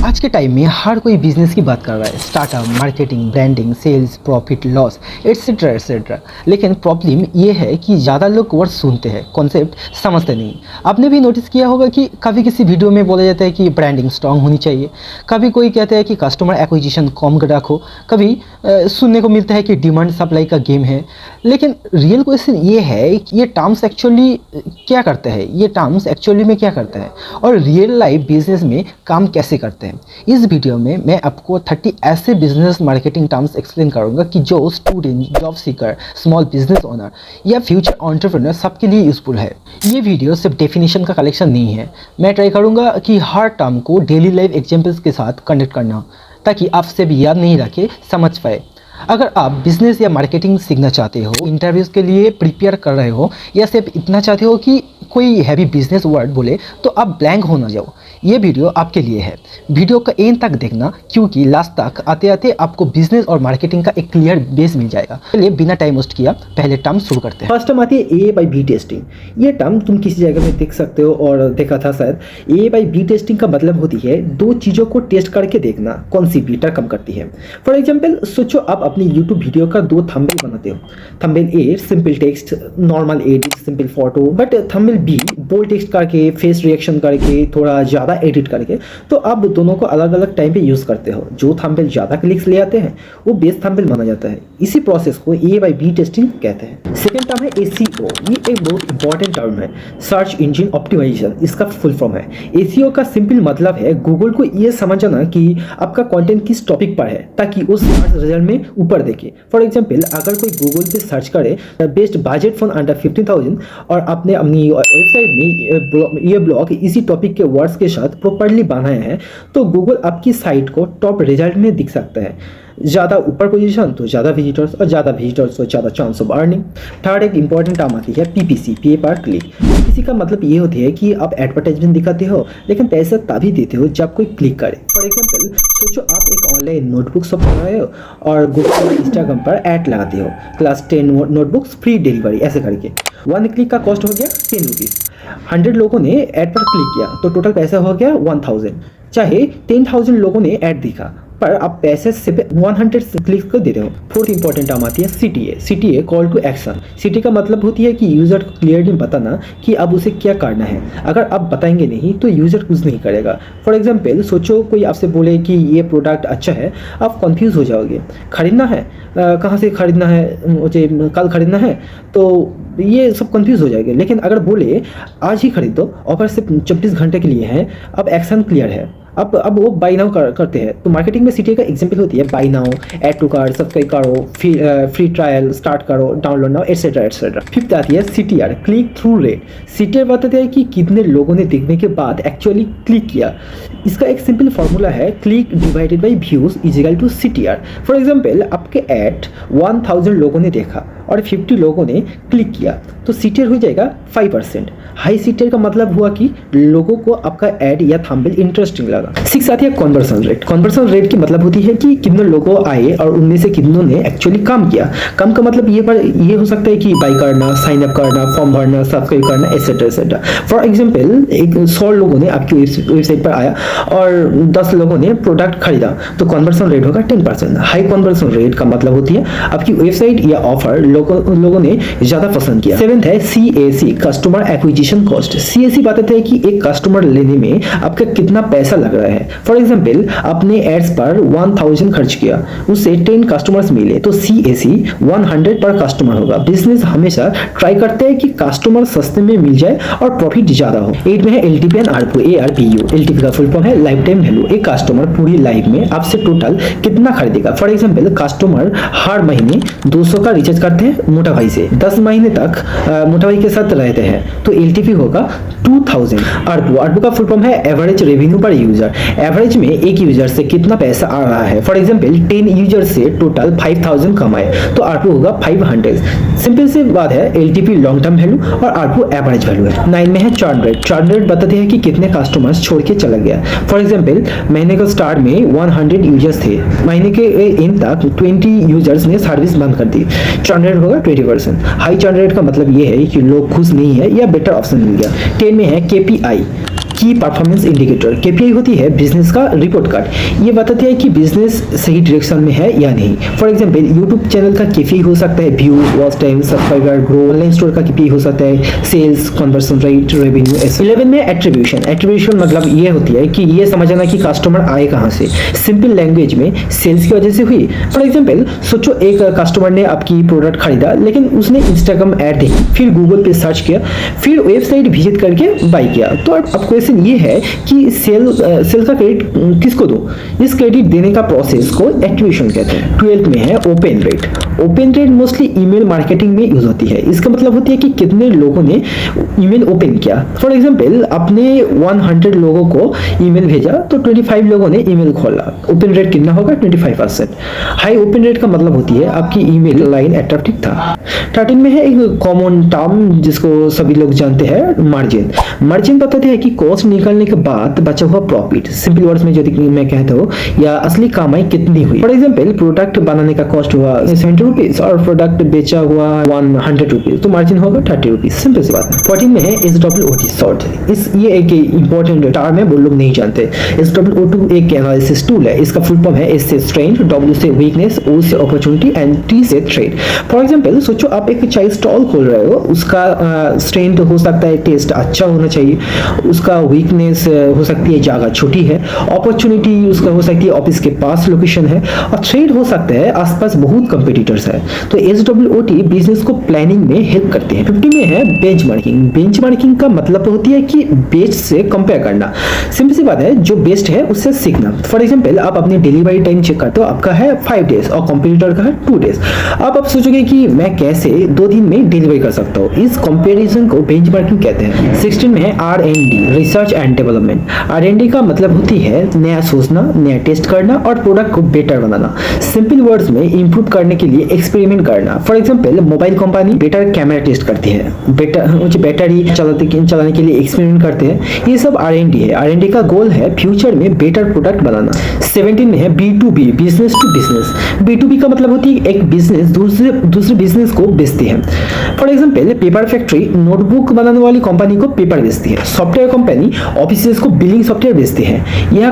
आज के टाइम में हर कोई बिजनेस की बात कर रहा है, startup, marketing, branding, sales, profit, loss, etcetera etcetera. लेकिन प्रॉब्लम ये है कि ज़्यादा लोग वर्ड सुनते हैं, कॉन्सेप्ट समझते नहीं। आपने भी नोटिस किया होगा कि कभी किसी वीडियो में बोला जाता है कि ब्रांडिंग स्ट्रांग होनी चाहिए, कभी कोई कहता है कि कस्टमर एक्विजिशन कम रखो, कभी सुनने को मिलता है कि डिमांड सप्लाई का गेम है। लेकिन रियल क्वेश्चन ये है कि ये टर्म्स एक्चुअली क्या करते हैं, ये टर्म्स एक्चुअली में क्या करते हैं और रियल लाइफ बिजनेस में काम कैसे करते हैं। इस वीडियो में मैं आपको 30 ऐसे बिजनेस मार्केटिंग टर्म्स एक्सप्लेन करूंगा कि जो student, job seeker, small business owner या फ्यूचर एंटरप्रेन्योर सबके लिए यूजफुल है। ये वीडियो सिर्फ डेफिनेशन का कलेक्शन नहीं है। मैं ट्राई करूंगा कि हर टर्म को डेली लाइफ एग्जांपल्स के साथ कनेक्ट करना, ताकि आप सिर्फ याद नहीं रखे, समझ पाए। अगर आप बिजनेस या मार्केटिंग सीखना चाहते हो, इंटरव्यूज़ के लिए प्रिपेयर कर रहे हो, या सिर्फ इतना चाहते हो कि कोई हैवी बिजनेस वर्ड बोले तो आप ब्लैंक हो ना जाओ, ये वीडियो आपके लिए है। वीडियो का एंड तक देखना, क्योंकि लास्ट तक आते आते आपको बिजनेस और मार्केटिंग का एक क्लियर बेस मिल जाएगा। चलिए बिना टाइम वेस्ट किया पहले टर्म शुरू करते हैं। फर्स्ट टर्म आती है A/B टेस्टिंग। ये टर्म तुम किसी जगह में देख सकते हो और देखा था शायद। A/B टेस्टिंग का मतलब होती है दो चीज़ों को टेस्ट करके देखना कौन सी बीटर कम करती है। फॉर एग्जाम्पल सोचो आप अपनी यूट्यूब वीडियो का दो थंबनेल बनाते हो। Thumbnail A simple text, normal edit, simple photo, but thumbnail B bold text करके, फेस रिएक्शन करके, थोड़ा ज़्यादा एडिट करके। तो आप दोनों को अलग अलग टाइम पे यूज़ करते हो। जो थंबनेल ज़्यादा क्लिक्स ले आते हैं वो बेस्ट थंबनेल माना जाता है। इसी प्रोसेस को A/B टेस्टिंग कहते हैं। सेकेंड टर्म है SEO। ये एक बहुत इंपॉर्टेंट टर्म है, सर्च इंजन ऑप्टिमाइजेशन, इसका फुल फॉर्म है। SEO का सिंपल मतलब है गूगल को ये समझना कि आपका कंटेंट किस टॉपिक पर है, ताकि उस सर्च रिजल्ट में ऊपर देखे। फॉर एग्जाम्पल अगर कोई गूगल पे सर्च करे बेस्ट बजट फोन अंडर 15,000 और आपने अपनी वेबसाइट में ये ब्लॉग इसी टॉपिक के वर्ड्स के साथ प्रॉपर्ली बनाए हैं, तो गूगल आपकी साइट को टॉप रिजल्ट में दिख सकता है। ज़्यादा ऊपर पोजीशन तो ज़्यादा विजिटर्स, और ज़्यादा विजिटर्स तो ज़्यादा चांस ऑफ अर्निंग। थर्ड एक इंपॉर्टेंट टर्म आती है PPC, पे पर क्लिक। PPC का मतलब ये होती है कि आप एडवर्टाइजमेंट दिखाते हो, लेकिन पैसा तभी देते हो जब कोई क्लिक करे। फॉर एग्जाम्पल सोचो आप एक ऑनलाइन नोटबुक शॉप कर रहे हो और गूगल और इंस्टाग्राम पर ऐड लगाते हो, क्लास 10 नोटबुक्स फ्री डिलीवरी, ऐसे करके 1 क्लिक का कॉस्ट हो गया 10 रुपीज़। 100 लोगों ने ऐड पर क्लिक किया तो टोटल पैसा हो गया 1000। चाहे 10,000 लोगों ने ऐड दिखा, पर आप पैसे सिर्फ 100 क्लिक को दे रहे हो। फोर्थ इंपॉर्टेंट टर्म आती है CTA, call to action. CTA का मतलब होती है कि यूजर को क्लियरली बताना कि अब उसे क्या करना है। अगर आप बताएंगे नहीं तो यूजर कुछ नहीं करेगा। फॉर एग्जाम्पल सोचो कोई आपसे बोले कि ये प्रोडक्ट अच्छा है, आप कंफ्यूज हो जाओगे। खरीदना है, कहाँ से खरीदना है, मुझे कल खरीदना है, तो ये सब कंफ्यूज हो जाएंगे। लेकिन अगर बोले आज ही खरीद दो, ऑफर सिर्फ 24 घंटे के लिए है, अब एक्शन क्लियर है। अब वो बाई नाउ करते हैं। तो मार्केटिंग में CTA का एग्जांपल होती है buy now, add to cart, subscribe करो, फ्री ट्रायल स्टार्ट करो, download now, etcetera etcetera. Fifth आती है CTR, click through rate. CTR बताते हैं कि कितने लोगों ने देखने के बाद एक्चुअली क्लिक किया। इसका एक सिंपल फॉर्मूला है click divided by views is equal to CTR। For example आपके ऐड 1000 लोगों ने देखा और 50 लोगों ने क्लिक किया, तो CTR हो जाएगा 5%। हाई CTR का मतलब हुआ कि लोगों को आपका ऐड या थंबनेल इंटरेस्टिंग लगा। 6 आती है कन्वर्सन रेट। कन्वर्सन रेट की मतलब होती है कि कितने लोगों आए और उनमें से कितनों ने एक्चुअली काम किया। काम का मतलब ये हो सकता है कि बाई करना, साइन अप करना, फॉर्म भरना, सब्सक्राइब करना, एटसेट्रा एटसेट्रा। फॉर एग्जाम्पल 100 लोगों ने आपकी वेबसाइट पर आया और 10 लोगों ने प्रोडक्ट खरीदा, तो कन्वर्सन रेट होगा 10%। हाई कन्वर्सन रेट का मतलब होती है आपकी वेबसाइट या ऑफर लोगों ने ज़्यादा पसंद किया। 7th है CAC, customer acquisition cost. CAC बताते हैं कि एक कस्टमर लेने में आपका कितना पैसा लग रहा है। फॉर एग्जाम्पल आपने एड्स पर 1000 खर्च किया, उससे 10 कस्टमर्स मिले, तो CAC 100 पर कस्टमर होगा। बिजनेस हमेशा ट्राई करते हैं कि कस्टमर सस्ते में मिल जाए और प्रॉफिट ज़्यादा हो। 8 में है LTV and ARPU, ARPU। LTV का फुल फॉर्म है लाइफ टाइम वैल्यू। एक कस्टमर पूरी लाइफ में आपसे टोटल कितना खरीदेगा। फॉर एग्जाम्पल कस्टमर हर महीने 200 का रिचार्ज करते हैं मोटा भाई से, 10 महीने तक मोटा भाई के साथ रहते हैं, तो LTV होगा 2000। ARPU का फुल फॉर्म है एवरेज रेवेन्यू पर यूजर। एवरेज में एक यूजर से कितना पैसा आ रहा है। फॉर एग्जाम्पल 10 यूजर से टोटल 5000 कमाए, तो ARPU होगा 500। सिंपल सी बात है, LTV लॉन्ग टर्म वैल्यू और ARPU एवरेज वैल्यू है। 9 में है चर्न रेट। चर्न रेट बताते हैं कि कितने कस्टमर्स छोड़ के चला गया। फॉर एग्जाम्पल महीने के स्टार्ट में 100 यूजर्स थे, महीने के एंड तक 20 यूजर्स ने सर्विस बंद कर दी, चर्न रेट होगा 20%। हाई चर्न रेट का मतलब ये है कि लोग खुश नहीं है या बेटर ऑप्शन मिल गया। 10 में है KPI, की परफॉर्मेंस इंडिकेटर। केपीआई होती है बिजनेस का रिपोर्ट कार्ड। ये बताती है कि बिजनेस सही डायरेक्शन में है या नहीं। फॉर एग्जांपल यूट्यूब चैनल का केपीआई हो सकता है views, watch time, subscriber, grow. Online store का केपीआई हो सकता है सेल्स, कन्वर्जन रेट, रेवेन्यू। 11 में एट्रीब्यूशन। एट्रीब्यूशन मतलब ये होती है कि ये समझना कि कस्टमर आए कहाँ से। सिंपल लैंग्वेज में सेल्स की वजह से हुई। फॉर एग्जांपल सोचो एक कस्टमर ने आपकी प्रोडक्ट खरीदा, लेकिन उसने इंस्टाग्राम ऐड देखी, फिर गूगल पे सर्च किया, फिर वेबसाइट विजिट करके बाई किया। तो अब क्वेश्चन ये है कि सेल का क्रेडिट किसको दो। इस क्रेडिट देने का प्रोसेस को एट्रीब्यूशन कहते हैं। 12 में है open rate. Open rate mostly email marketing में यूज होती है। इसका मतलब होती है कि कितने लोगों ने ईमेल ओपन किया। फॉर एग्जांपल आपने 100 लोगों को ईमेल भेजा तो 25 लोगों ने ईमेल खोला। ओपन रेट कितना होगा? 25%। हाई ओपन रेट का मतलब होती है आपकी ईमेल लाइन अट्रैक्टिव था। 13 में है एक कॉमन टर्म जिसको सभी लोग जानते हैं, मार्जिन। मार्जिन बताते हैं कि कॉस्ट निकालने के बाद बचा हुआ प्रॉफिट। सिंपल वर्ड्स में यदि मैं कहता हूँ या असली कमाई कितनी हुई। फॉर एग्जांपल प्रोडक्ट बनाने का कॉस्ट हुआ 70 रुपीज और प्रोडक्ट बेचा हुआ 100 रुपीज, तो मार्जिन होगा 30 रुपीज। सिंपल सी बात है। 14 में है SWOT शॉर्ट। ये एक इंपॉर्टेंट टर्म है, वो लोग नहीं जानते। SWOT एक एनालिसिस टूल है। इसका फुल फॉर्म है S से स्ट्रेंथ, W से वीकनेस, O से अपॉर्चुनिटी एंड T से थ्रेट। फॉर एग्जांपल सोचो आप एक चाय स्टॉल खोल रहे हो, उसका स्ट्रेंथ हो सकता है टेस्ट अच्छा होना चाहिए, उसका वीकनेस हो सकती है जगह छोटी है, अपॉर्चुनिटी उसका हो सकती है ऑफिस के पास लोकेशन है, और थ्रेट हो सकता है आसपास बहुत कंपटीटर्स है। तो SWOT बिजनेस को प्लानिंग में हेल्प करते हैं। 50 में है बेंचमार्किंग। बेंचमार्किंग का मतलब होती है कि बेस्ट से कंपेयर करना। सिंपल सी बात है, जो बेस्ट है उससे सीखना। फॉर एग्जांपल आप अपनी डिलीवरी टाइम चेक करते हो, आपका है 5 डेज और कंपटीटर का है 2 डेज। अब आप सोचोगे कि मैं कैसे 2 दिन में डिलीवरी कर सकता हूँ। इस कंपैरिजन को बेंचमार्किंग कहते हैं। 16 में है R&D, research and development. R&D का मतलब होती है नया सोचना, नया टेस्ट करना और प्रोडक्ट को बेटर बनाना। सिंपल वर्ड्स में इंप्रूव करने के लिए एक्सपेरिमेंट करना। For example mobile company better camera test करती है, बैटरी चलाने के लिए एक्सपेरिमेंट करते हैं। ये सब R&D है। R&D का गोल है फ्यूचर में बेटर प्रोडक्ट बनाना। 17 में है B2B, business to business. B2B का मतलब होती है एक बिजनेस दूसरे बिजनेस को बेचती है। For example paper factory notebook बनाने वाली कंपनी को पेपर बेचती है। सॉफ्टवेयर कंपनी ऑफिसेस को बिलिंग सॉफ्टवेयर बेचती है। यह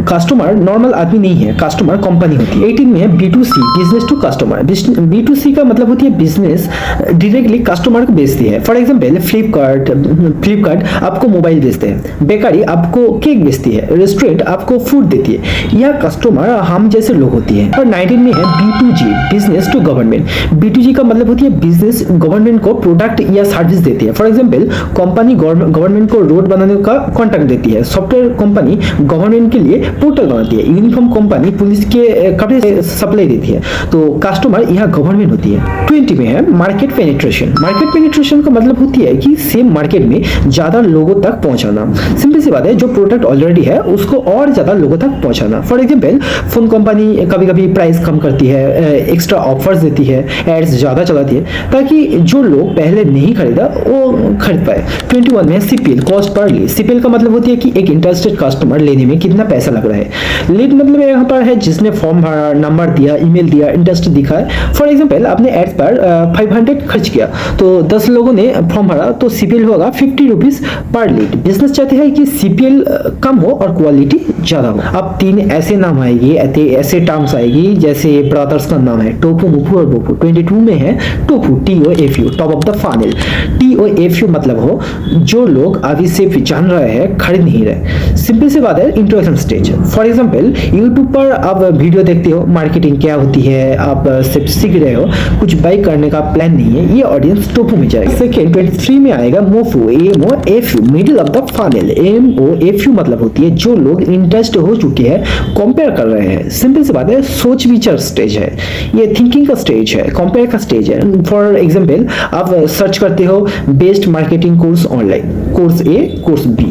कस्टमर नॉर्मल आदमी नहीं है, कस्टमर कंपनी होती है। 18 में है B2C, business to customer. B2C का मतलब होती है बिजनेस डायरेक्टली कस्टमर को बेचती है। फॉर एग्जांपल फ्लिपकार्ट आपको मोबाइल बेचते हैं, बेकरी आपको केक बेचती है, रेस्टोरेंट आपको फूड देती है। यह कस्टमर हम जैसे लोग होती है। और 19 में है B2G, business to government. B2G का मतलब होती है बिजनेस गवर्नमेंट को प्रोडक्ट या सर्विस देती है। फॉर एग्जांपल कंपनी गवर्नमेंट को रोड बनाने का कॉन्ट्रैक्ट देती है। सॉफ्टवेयर कंपनी गवर्नमेंट के लिए पोर्टल बनाती है। यूनिफॉर्म कंपनी पुलिस के कपड़े सप्लाई देती है। तो कस्टमर यह गवर्नमेंट होती है। 20 में है मार्केट पेनिट्रेशन। मार्केट पेनिट्रेशन का मतलब होती है कि सेम मार्केट में ज्यादा लोगों तक पहुंचाना। सिंपल सी बात है, जो प्रोडक्ट ऑलरेडी है उसको और ज्यादा लोगों तक पहुंचाना। फॉर एग्जांपल फोन कंपनी कभी कभी प्राइस कम करती है, एक्स्ट्रा ऑफर्स देती है, एड्स ज्यादा चलाती है ताकि जो लोग पहले नहीं खरीदा वो खरीद पाए। 21 में CPL, cost per lead. CPL का मतलब होती है कि एक इंटरेस्टेड कस्टमर लेने में कितना पैसा लग रहा है। लीड मतलब यहाँ पर है जिसने फॉर्म भरा, नंबर दिया, ईमेल दिया, इंटरेस्ट दिखाया। फॉर एग्जांपल आपने एड्स पर 500 खर्च किया तो 10 लोगों ने फॉर्म भरा तो CPL होगा 50 रुपीज पर लीड। बिजनेस चाहते हैं कि CPL कम हो और क्वालिटी ज्यादा हो। अब 3 ऐसे नाम आएगी, ऐसे टर्म्स आएगी जैसे ब्रदर्स का नाम है टोफू, मुफू और बोफू। 22 में है tofu, TOFU, top of the final. TOFU मतलब हो जो लोग अभी सिर्फ जान रहे हैं, खरीद नहीं रहे। सिंपल सी बात है, introduction stage. For example YouTube पर आप वीडियो देखते हो, मार्केटिंग क्या होती है आप सिर्फ सीख रहे हो, कुछ बाई करने का प्लान नहीं है, ये ऑडियंस टोफू में जाएगा। सेकेंड 23 में आएगा मोफू, MOFU, middle of the final. MOFU मतलब होती है जो लोग इंटरेस्ट हो चुके हैं, कंपेयर कर रहे हैं। सिंपल सी बात है, सोच विचार स्टेज है, ये थिंकिंग का स्टेज है, कंपेयर का स्टेज है। फॉर एग्जांपल आप सर्च करते हो best marketing course online, course A, course B।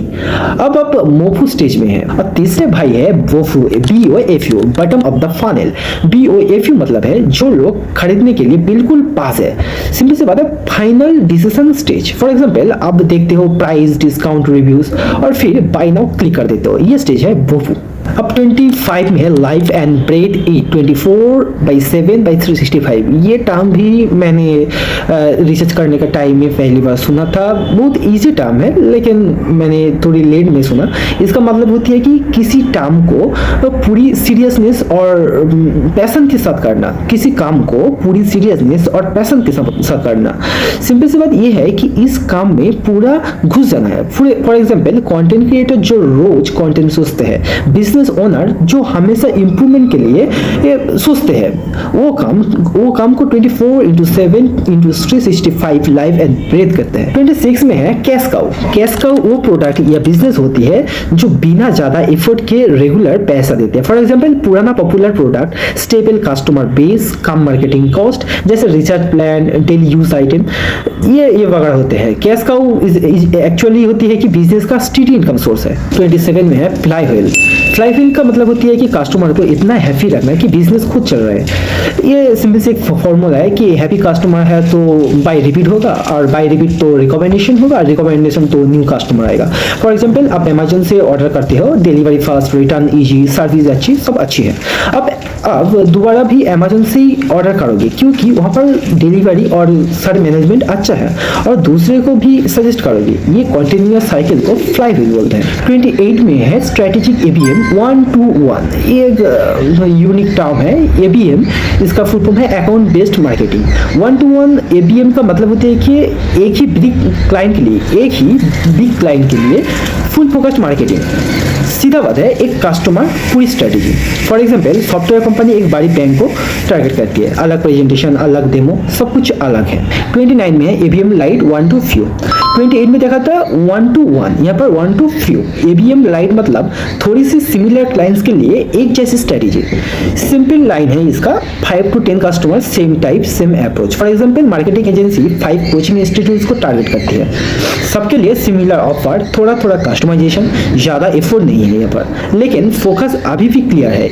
अब आप मोफू स्टेज में है। और तीसरे भाई है वोफू, BOFU, bottom of the final. BOFU मतलब है जो लोग खरीदने के लिए बिल्कुल पास है। सिंपल सी बात है, final decision stage. For example आप देखते हो प्राइस, डिस्काउंट, रिव्यूज और फिर बाय नाउ क्लिक कर देते हो, ये स्टेज है वोफू। अब 25 में है लाइफ एंड ब्रेड ईट 24/7/365। ये टर्म भी मैंने रिसर्च करने का टाइम में पहली बार सुना था। बहुत इजी टर्म है लेकिन मैंने थोड़ी लेट में सुना। इसका मतलब होती है कि किसी टर्म को पूरी सीरियसनेस और पैशन के साथ करना, किसी काम को पूरी सीरियसनेस और पैशन के साथ करना। सिंपल सी बात ये है कि इस काम में पूरा घुस जाना है। फॉर एग्जाम्पल कंटेंट क्रिएटर जो रोज कंटेंट सोचते हैं, बिजनेस ओनर जो हमेशा इंप्रूवमेंट के लिए सोचते हैं, वो काम को 24/7/365 लाइव एंड ब्रेथ करते हैं। 26 में है कैश काउ। कैश काउ वो प्रोडक्ट या बिजनेस होती है जो बिना ज्यादा एफर्ट के रेगुलर पैसा देते हैं। फॉर एग्जाम्पल पुराना popular product, stable customer base, कम मार्केटिंग कॉस्ट, जैसे recharge plan, daily use item, ये वगैरह होते हैं। कैश काउ एक्चुअली होती है कि बिजनेस का स्टेडी इनकम सोर्स है। 27 में है फ्लाई व्हील। फ्लाई व्हील का मतलब होती है कि कस्टमर को इतना हैप्पी रखना है कि बिजनेस खुद चल रहा है। ये सिंपल से एक फॉर्मूला है कि हैप्पी कस्टमर है तो बाय रिपीट होगा, और बाय रिपीट तो रिकमेंडेशन होगा, रिकमेंडेशन तो न्यू कस्टमर आएगा। फॉर एग्जाम्पल आप अमेजन से ऑर्डर करते हो, delivery fast, return easy, service अच्छी, सब अच्छी है। अब दोबारा भी अमेजन से ही ऑर्डर करोगे क्योंकि वहाँ पर डिलीवरी और सर्व मैनेजमेंट अच्छा है, और दूसरे को भी सजेस्ट करोगे। ये कंटिन्यूअस साइकिल को फ्लाई व्हील बोलते हैं। 28 में है स्ट्रेटेजिक ABM 1-to-1। ये एक यूनिक टर्म है। ABM इसका फुल फॉर्म है account based marketing. 1-to-1 ABM का मतलब होता है कि एक ही बिग क्लाइंट के लिए फुल फोकस्ड मार्केटिंग। सीधा बात है, एक कस्टमर पूरी strategy. For example software company एक बड़ी बैंक को टारगेट करती है, अलग प्रेजेंटेशन, अलग डेमो, सब कुछ अलग है। 29 में है ABM लाइट 1-to-few। 28 में देखा था 1-to-1, यहाँ पर 1-to-few। ABM लाइट मतलब थोड़ी सी सिमिलर क्लाइंट्स के लिए एक जैसी स्ट्रेटेजी। सिंपल लाइन है इसका, 5 to 10 customer, same type, same approach. For example marketing agency 5 coaching institutes को टारगेट करती है, सबके लिए सिमिलर ऑफर, थोड़ा कस्टमाइजेशन, ज़्यादा एफर्ट नहीं है यहाँ पर, लेकिन फोकस अभी भी क्लियर है।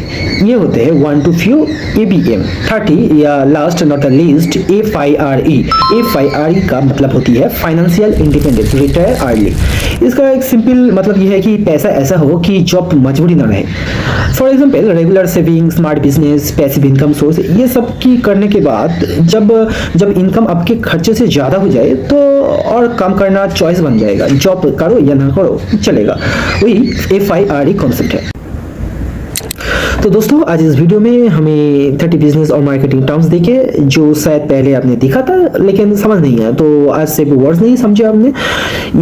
ये होते हैं 1-to-few ABM। 30 या last not the least FIRE। FIRE का मतलब होती है फाइनेंशियल इंडिपेंडेंस, रिटायर अर्ली। इसका एक सिंपल मतलब ये है कि पैसा ऐसा हो कि जॉब मजबूरी ना रहे। For example regular saving, smart business, passive income source, ये सब की करने के बाद जब इनकम आपके खर्चे से ज़्यादा हो जाए तो और काम करना चॉइस बन जाएगा। जॉब करो या ना करो चलेगा, वही FIRE कॉन्सेप्ट है। तो दोस्तों आज इस वीडियो में हमें 30 बिजनेस और मार्केटिंग टर्म्स देखे जो शायद पहले आपने देखा था लेकिन समझ नहीं आया। तो आज से वर्ड्स नहीं समझे आपने,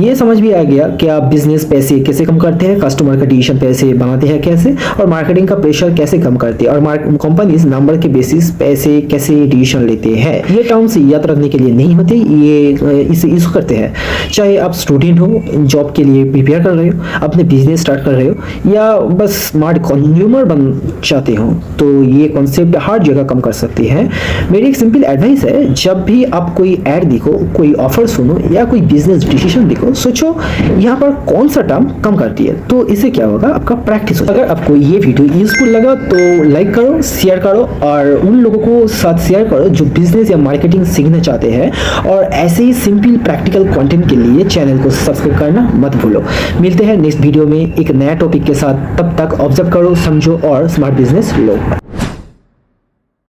ये समझ भी आ गया कि आप बिजनेस पैसे कैसे कम करते हैं, कस्टमर का डिसीजन पैसे बनाते हैं कैसे, और मार्केटिंग का प्रेशर कैसे कम करते हैं, और कंपनीज नंबर के बेसिस पैसे कैसे डिसीजन लेते हैं। ये टर्म्स याद रखने के लिए नहीं होते, ये इसे यूज करते हैं चाहे आप स्टूडेंट हो, जॉब के लिए प्रिपेयर कर रहे हो, अपने बिजनेस स्टार्ट कर रहे हो, या बस स्मार्ट कंज्यूमर बन चाहते हो, तो ये कॉन्सेप्ट हर जगह कम कर सकती है। मेरी एक सिंपल एडवाइस है, जब भी आप कोई ऐड देखो, कोई ऑफर सुनो या कोई बिजनेस डिसीजन देखो, सोचो यहाँ पर कौन सा टर्म कम करती है, तो इससे क्या होगा, आपका प्रैक्टिस होगा। अगर आपको ये वीडियो यूजफुल लगा तो लाइक करो, शेयर करो, और उन लोगों को साथ शेयर करो जो बिजनेस या मार्केटिंग सीखना चाहते हैं। और ऐसे ही सिंपल प्रैक्टिकल कंटेंट के लिए चैनल को सब्सक्राइब करना मत भूलो। मिलते हैं नेक्स्ट वीडियो में एक नया टॉपिक के साथ, तब तक ऑब्जर्व करो, समझो और स्मार्ट बिजनेस लो।